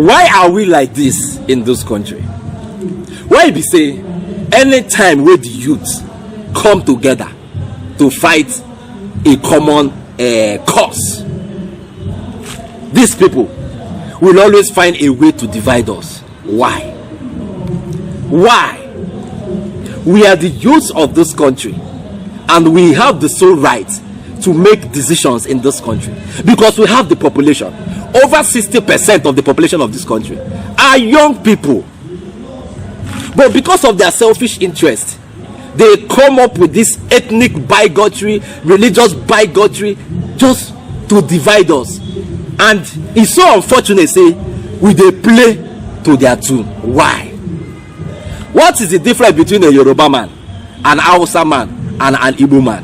Why are we like this in this country? Why be say anytime where the youth come together to fight a common cause, these people will always find a way to divide us? Why? We are the youth of this country, and we have the sole right to make decisions in this country because we have the population. Over 60% of the population of this country are young people, but because of their selfish interest, they come up with this ethnic bigotry, religious bigotry, just to divide us. And it's so unfortunate, say we they play to their tune. Why? What is the difference between a Yoruba man, an Hausa man, and an Igbo man?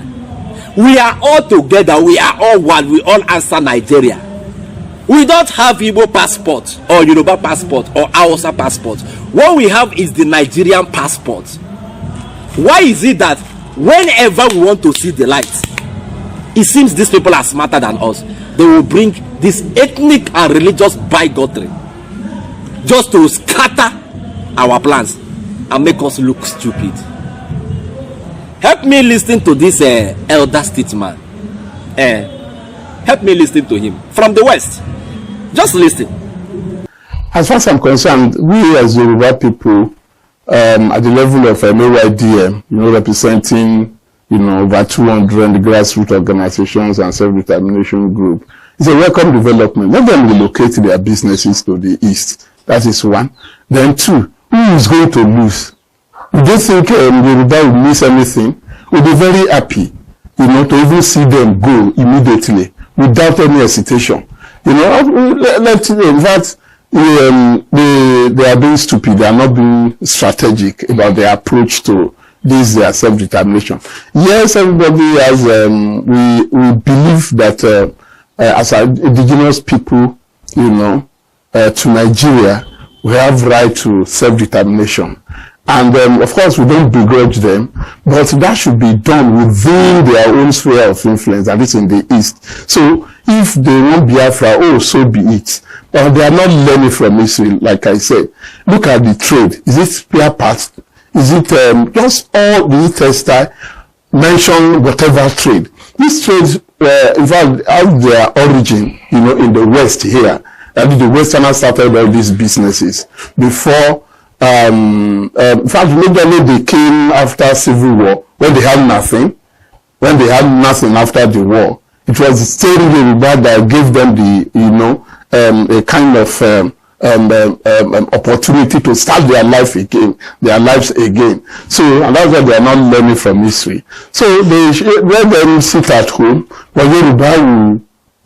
We are all together, we are all one, we all answer Nigeria. We don't have Igbo passport or Yoruba passport or Hausa passport. What we have is the Nigerian passport. Why is it that whenever we want to see the light, it seems these people are smarter than us? They will bring this ethnic and religious bigotry just to scatter our plans and make us look stupid. Help me listen to this elder statesman. Help me listen to him from the West. Just listen. As far as I'm concerned, we as Yoruba people, at the level of MAYDM, representing, over 200 grassroots organizations and self-determination group, it's a welcome development. Let them relocate their businesses to the east. That is one. Then two, who is going to lose? We don't think Yoruba will miss anything. We'll be very happy, to even see them go immediately without any hesitation. In fact, they are being stupid. They are not being strategic about their approach to this, their self-determination. Yes, everybody has, we believe that as indigenous people, to Nigeria, we have right to self-determination. And of course, we don't begrudge them, but that should be done within their own sphere of influence, that is in the East. So if they want Biafra, so be it. But they are not learning from history, like I said. Look at the trade. Is it spare parts? Is it just all the textile? Mention whatever trade. These trades, in fact, have their origin, in the West here. That the Westerners started all these businesses before. In fact, majorly they came after Civil War when they had nothing. When they had nothing after the war, it was the same Yoruba that gave them the, a kind of opportunity to start their lives again. So, and that's why they are not learning from history. So they let them sit at home, but Yoruba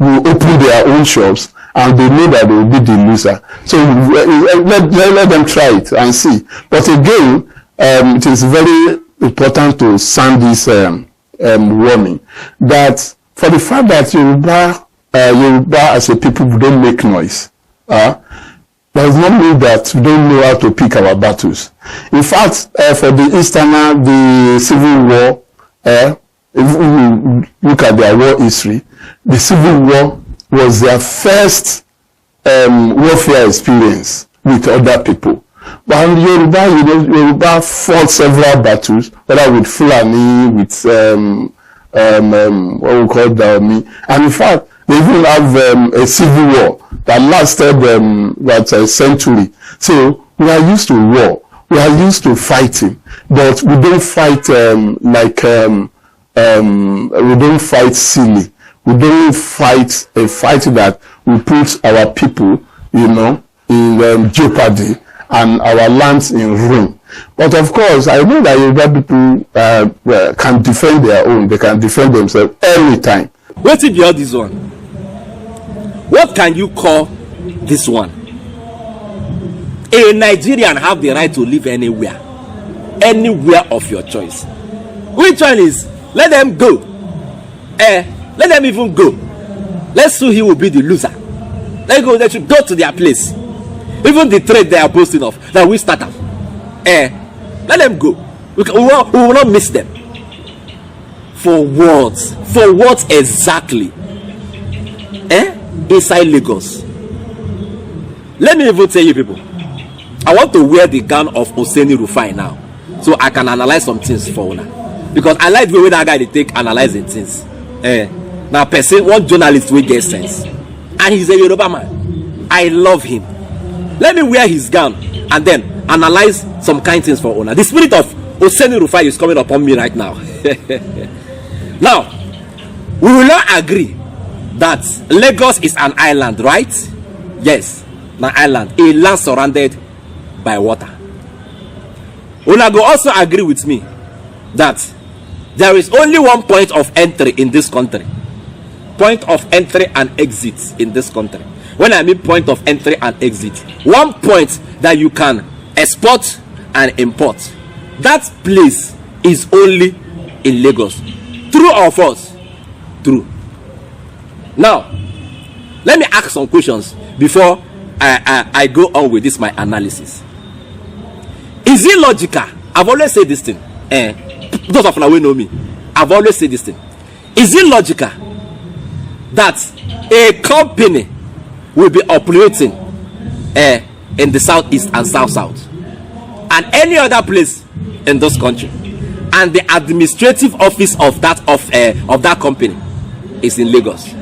will open their own shops. And they know that they will be the loser. So let them try it and see. But again, it is very important to sound this warning that for the fact that Yoruba as a people, we don't make noise. Does not mean that we don't know how to pick our battles. In fact, for the Easterner, the Civil War, if we look at their war history, the Civil War was their first warfare experience with other people. But Yoruba fought several battles, whether with Fulani, with what we call Daomi. And in fact, they even have a civil war that lasted about a century. So we are used to war. We are used to fighting, but we don't fight we don't fight silly. We don't fight a fight that will put our people, in jeopardy and our lands in ruin. But of course, I know that Yoruba people can defend their own. They can defend themselves anytime. What is all this one? What can you call this one? A Nigerian have the right to live anywhere of your choice. Which one is? Let them go. Let them even go. Let's see who will be the loser. They should go to their place. Even the trade they are boasting of, that we start up. Let them go. We will not miss them. For what? For what exactly? Inside Lagos. Let me even tell you people, I want to wear the gown of Oseni Rufai now, so I can analyze some things for una, because I like the way that guy they take analyzing things. Now person, one journalist will get sense, and he's a Yoruba man. I love him. Let me wear his gown and then analyze some kind things for una. The spirit of Oseni Rufai is coming upon me right now. Now, we will not agree that Lagos is an island, right? Yes, an island, a land surrounded by water. Una go also agree with me that there is only one point of entry in this country. Point of entry and exit in this country. When I mean point of entry and exit, one point that you can export and import. That place is only in Lagos. True or false? True. Now, let me ask some questions before I go on with this my analysis. Is it logical? I've always said this thing. Those of you who know me, I've always said this thing. Is it logical that a company will be operating in the southeast and south and any other place in this country, and the administrative office of that company is in Lagos?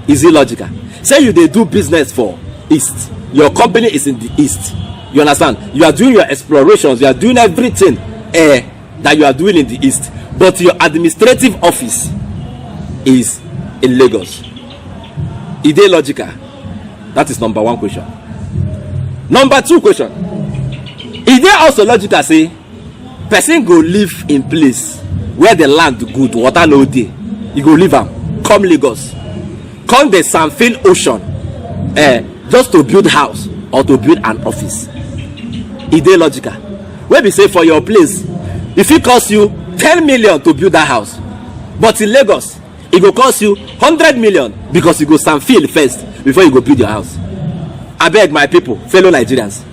Is it logical? Say you they do business for east, your company is in the east, you understand, you are doing your explorations, you are doing everything that you are doing in the east, but your administrative office is in Lagos. Is it logical? That is number one question. Number two question, is there also logical say person go live in place where the land good, water no dey, you go live am, come Lagos, come the Sanfil Ocean, just to build house or to build an office? Is it logical? When we say for your place, if it cost you 10 million to build that house, but in Lagos it will cost you 100 million because you go Sanfil first before you go build your house. I beg my people, fellow Nigerians,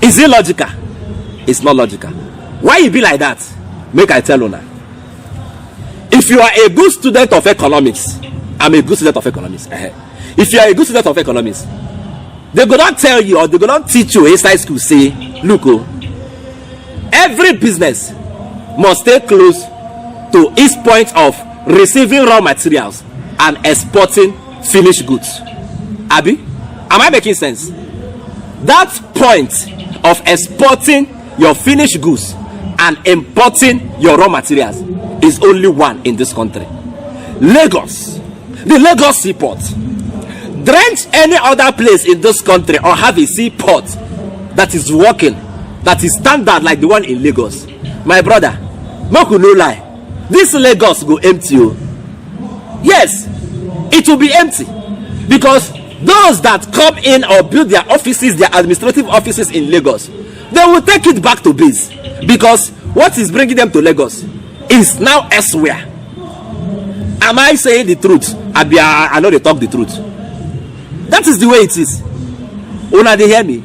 is it logical? It's not logical. Why it be like that? Make I tell you now. If you are a good student of economics, I'm a good student of economics. If you are a good student of economics, they go not tell you, or they go not teach you inside school, say, look, every business must stay close to its point of receiving raw materials and exporting finished goods. Abi, am I making sense? That point of exporting your finished goods and importing your raw materials is only one in this country. Lagos, the Lagos seaport. Drench any other place in this country or have a seaport that is working, that is standard like the one in Lagos, my brother, make you no lie, this Lagos go empty. Yes, it will be empty, because those that come in or build their offices, their administrative offices in Lagos, they will take it back to base, because what is bringing them to Lagos is now elsewhere. Am I saying the truth? I know they talk the truth. That is the way it is. Una dey hear me?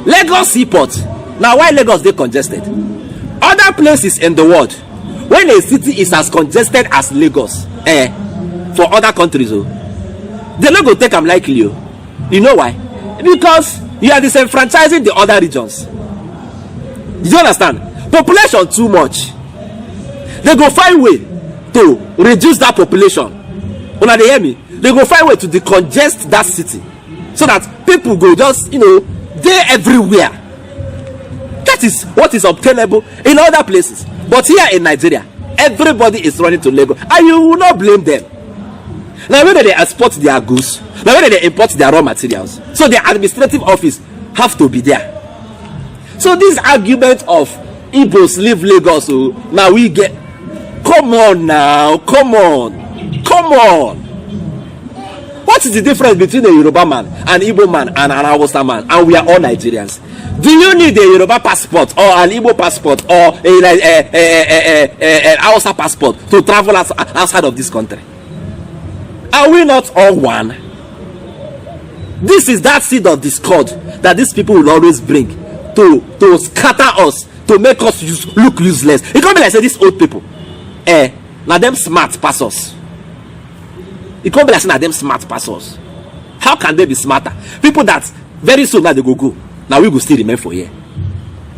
Lagos seaport. Now why Lagos dey congested? Other places in the world, when a city is as congested as Lagos, for other countries, they no go take am likely. You know why? Because you are disenfranchising the other regions. Do you understand? Population too much. They go find way to reduce that population. Una dey hear me? They go find way to decongest that city, so that people go just, dey everywhere. That is what is obtainable in other places. But here in Nigeria, everybody is running to Lagos, and you will not blame them. Now when they export their goods, now when they import their raw materials, so the administrative office have to be there. So this argument of Igbos leave Lagos, now we get, come on. What is the difference between a Yoruba man, an Igbo man, and an Hausa man? And we are all Nigerians. Do you need a Yoruba passport or an Igbo passport or a Hausa passport to travel outside of this country? Are we not all one? This is that seed of discord that these people will always bring to scatter us, to make us look useless. It can't be like say these old people, now them smart pass us. It can't be like saying that them smart pass us. How can they be smarter? People that Very soon now they go. Now we go still remain for here.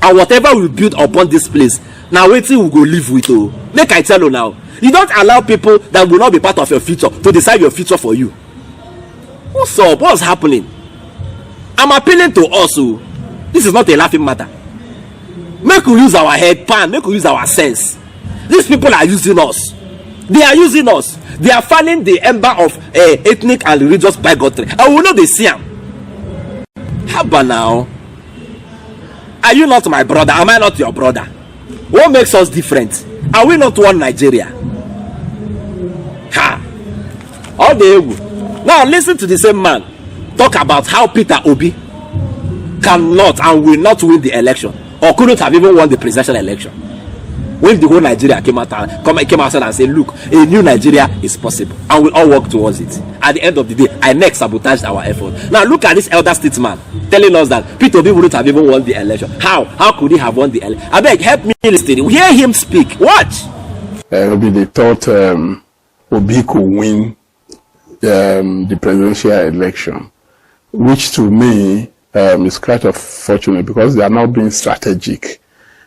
And whatever we build upon this place, now waiting we go live with. Oh, make I tell you now. You don't allow people that will not be part of your future to decide your future for you. What's up? What's happening? I'm appealing to us. Oh, this is not a laughing matter. Make we use our head pan. Make we use our sense. These people are using us. They are using us. They are fanning the ember of ethnic and religious bigotry. And we know they see them. How about now? Are you not my brother? Am I not your brother? What makes us different? Are we not one Nigeria? Ha! All the ego. Now listen to the same man talk about how Peter Obi cannot and will not win the election, or couldn't have even won the presidential election, when the whole Nigeria came outside and said, look, a new Nigeria is possible and we'll all work towards it. At the end of the day, INEC sabotaged our effort. Now look at this elder statesman telling us that Peter Obi wouldn't have even won the election. How could he have won the election? I beg, help me listen. Hear him speak. Watch. Maybe they thought Obi could win the presidential election, which to me is quite unfortunate because they are now being strategic.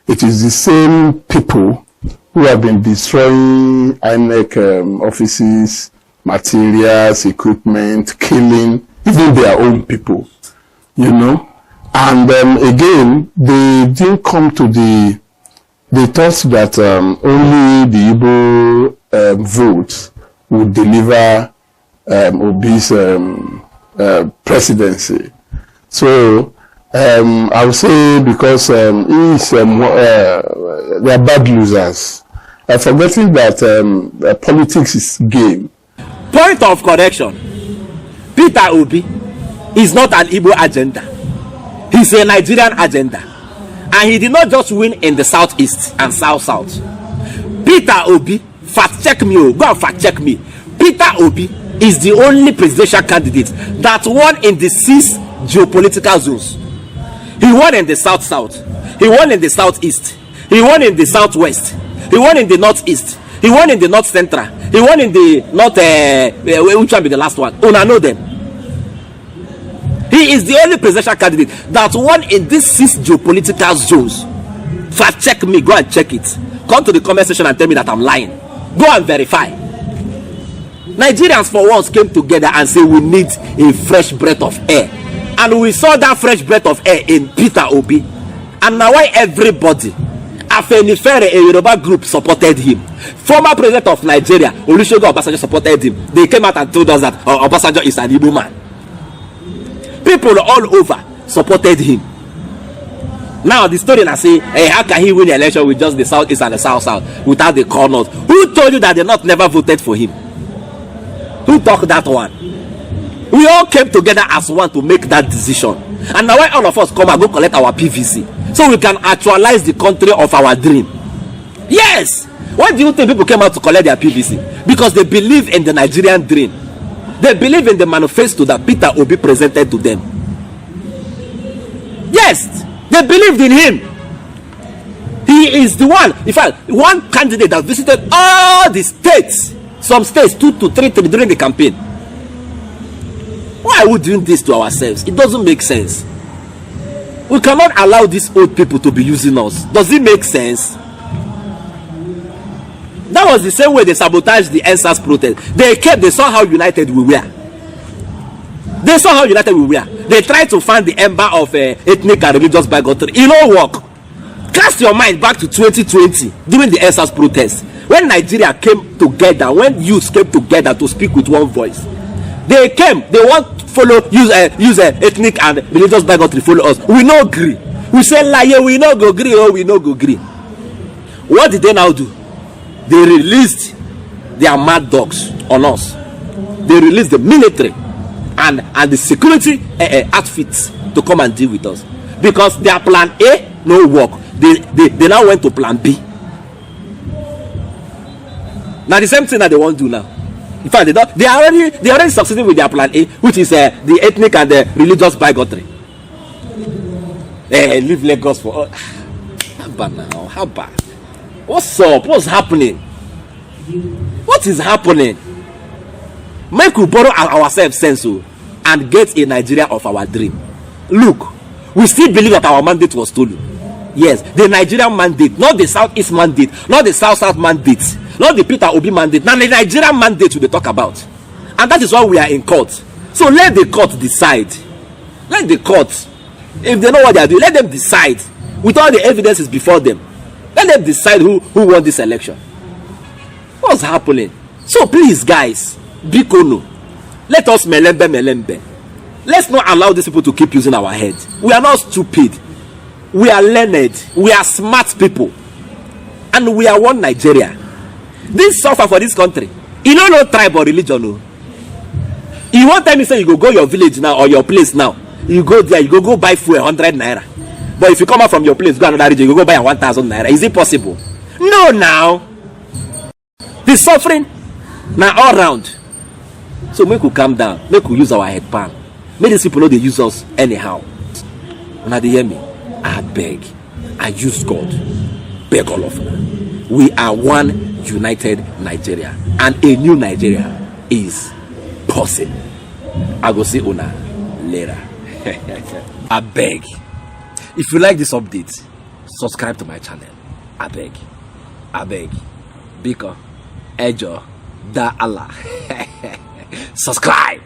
It is the same people who have been destroying INEC offices, materials, equipment, killing even their own people, you know. And again, they didn't come to they thought that only the Igbo votes would deliver Obi's presidency. So I would say because they are bad losers, forgetting that politics is game. Point of correction: Peter Obi is not an Igbo agenda. He's a Nigerian agenda, and he did not just win in the southeast and south. Peter Obi, fact check me, go and fact check me. Peter Obi is the only presidential candidate that won in the 6 geopolitical zones. He won in the south, he won in the southeast, he won in the southwest, he won in the northeast, he won in the north central, he won in the north which one be the last one? I know them. He is the only presidential candidate that won in these 6 geopolitical zones. Fact check me, go and check it. Come to the comment section and tell me that I'm lying. Go and verify. Nigerians for once came together and said we need a fresh breath of air. And we saw that fresh breath of air in Peter Obi. And now why everybody, Afenifere, a Yoruba group, supported him. Former president of Nigeria, Olusegun Obasanjo, supported him. They came out and told us that Obasanjo is an Igbo man. People all over supported him. Now the story now say, hey, how can he win the election with just the southeast and the south without the core north? Who told you that the north never voted for him? Who talked that one? We all came together as one to make that decision. And now why all of us come and go collect our PVC so we can actualize the country of our dream. Yes. Why do you think people came out to collect their PVC? Because they believe in the Nigerian dream. They believe in the manifesto that Peter Obi presented to them. Yes, they believed in him. He is the one, in fact, one candidate that visited all the states, some states 2 to 3 during the campaign. Why are we doing this to ourselves? It doesn't make sense. We cannot allow these old people to be using us. Does it make sense? That was the same way they sabotaged the NSAS protest. They saw how united we were. They saw how united we were. They tried to find the ember of ethnic and religious bigotry. It don't work. Cast your mind back to 2020 during the NSAS protest. When Nigeria came together, when youths came together to speak with one voice. They want to follow, use ethnic and religious bigotry follow us. We no agree. We say lie, we no go agree, we no go agree. What did they now do? They released their mad dogs on us. They released the military and the security outfits to come and deal with us. Because their plan A no work. They now went to plan B. Now the same thing that they want to do now. In fact, they already succeeding with their plan A, which is the ethnic and the religious bigotry. Leave Lagos for how bad now? How bad? What's up? What's happening? What is happening? Make we borrow ourselves sense and get a Nigeria of our dream. Look, we still believe that our mandate was stolen. Yes, the Nigerian mandate, not the Southeast mandate, not the South mandate, not the Peter Obi mandate. Now the Nigerian mandate we talk about, and that is why we are in court. So let the court decide. Let the court, if they know what they are doing, let them decide. With all the evidences before them, let them decide who won this election. What's happening? So please, guys, Bikono, let us melembe. Let's not allow these people to keep using our head. We are not stupid. We are learned. We are smart people. And we are one Nigeria. This suffer for this country. You don't know tribe or religion. No. You want time you say you go your village now or your place now. You go there, you go buy fuel 100 naira. But if you come out from your place, go another region, you go buy 1,000 naira. Is it possible? No, now. The suffering now all round. So make we calm down. Make we use our head pan. Make these people know they use us anyhow. Now they hear me. I beg. I use God. Beg all of them. We are one united Nigeria. And a new Nigeria is possible. I go see Una later. I beg. If you like this update, subscribe to my channel. I beg. Biko Ejo Da Allah. Subscribe.